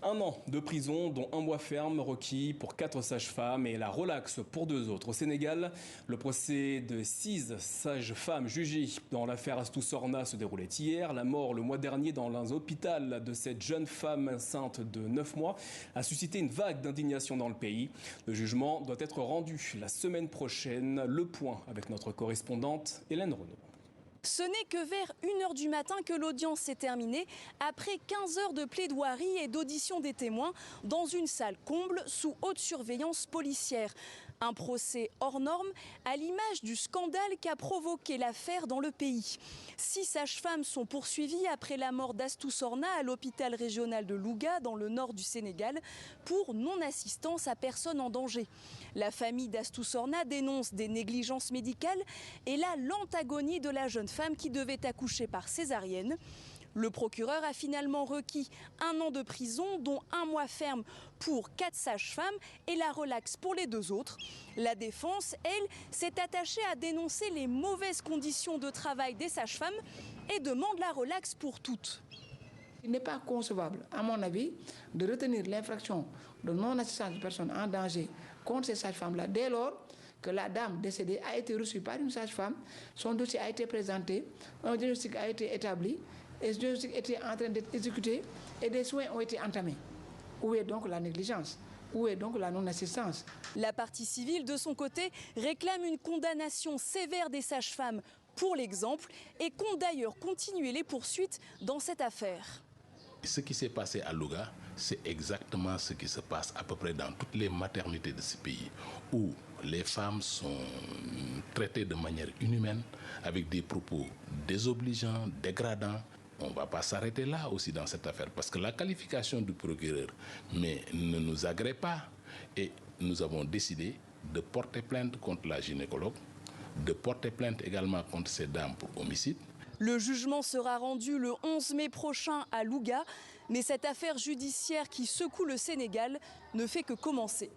1 an de prison, dont 1 mois ferme requis pour 4 sages-femmes et la relaxe pour 2 autres. Au Sénégal, le procès de 6 sages-femmes jugées dans l'affaire Astou Sorna se déroulait hier. La mort le mois dernier dans un hôpital de cette jeune femme enceinte de 9 mois a suscité une vague d'indignation dans le pays. Le jugement doit être rendu la semaine prochaine. Le point avec notre correspondante Hélène Renaud. Ce n'est que vers 1h du matin que l'audience s'est terminée, après 15 heures de plaidoirie et d'audition des témoins dans une salle comble sous haute surveillance policière. Un procès hors norme à l'image du scandale qu'a provoqué l'affaire dans le pays. 6 sages-femmes sont poursuivies après la mort d'Astou Sorna à l'hôpital régional de Louga dans le nord du Sénégal pour non-assistance à personne en danger. La famille d'Astou Sorna dénonce des négligences médicales et la lente agonie de la jeune femme qui devait accoucher par césarienne. Le procureur a finalement requis 1 an de prison, dont 1 mois ferme pour 4 sages-femmes et la relaxe pour les 2 autres. La défense, elle, s'est attachée à dénoncer les mauvaises conditions de travail des sages-femmes et demande la relaxe pour toutes. Il n'est pas concevable, à mon avis, de retenir l'infraction de non-assistance de personnes en danger contre ces sages-femmes-là dès lors que la dame décédée a été reçue par une sage-femme, son dossier a été présenté, un diagnostic a été établi, et ce diagnostic était en train d'être exécuté et des soins ont été entamés. Où est donc la négligence? Où est donc la non-assistance? La partie civile, de son côté, réclame une condamnation sévère des sages-femmes pour l'exemple et compte d'ailleurs continuer les poursuites dans cette affaire. Ce qui s'est passé à Louga, c'est exactement ce qui se passe à peu près dans toutes les maternités de ce pays, où les femmes sont traitées de manière inhumaine, avec des propos désobligeants, dégradants. On ne va pas s'arrêter là aussi dans cette affaire, parce que la qualification du procureur ne nous agrée pas. Et nous avons décidé de porter plainte contre la gynécologue, de porter plainte également contre ces dames pour homicide. Le jugement sera rendu le 11 mai prochain à Louga, mais cette affaire judiciaire qui secoue le Sénégal ne fait que commencer.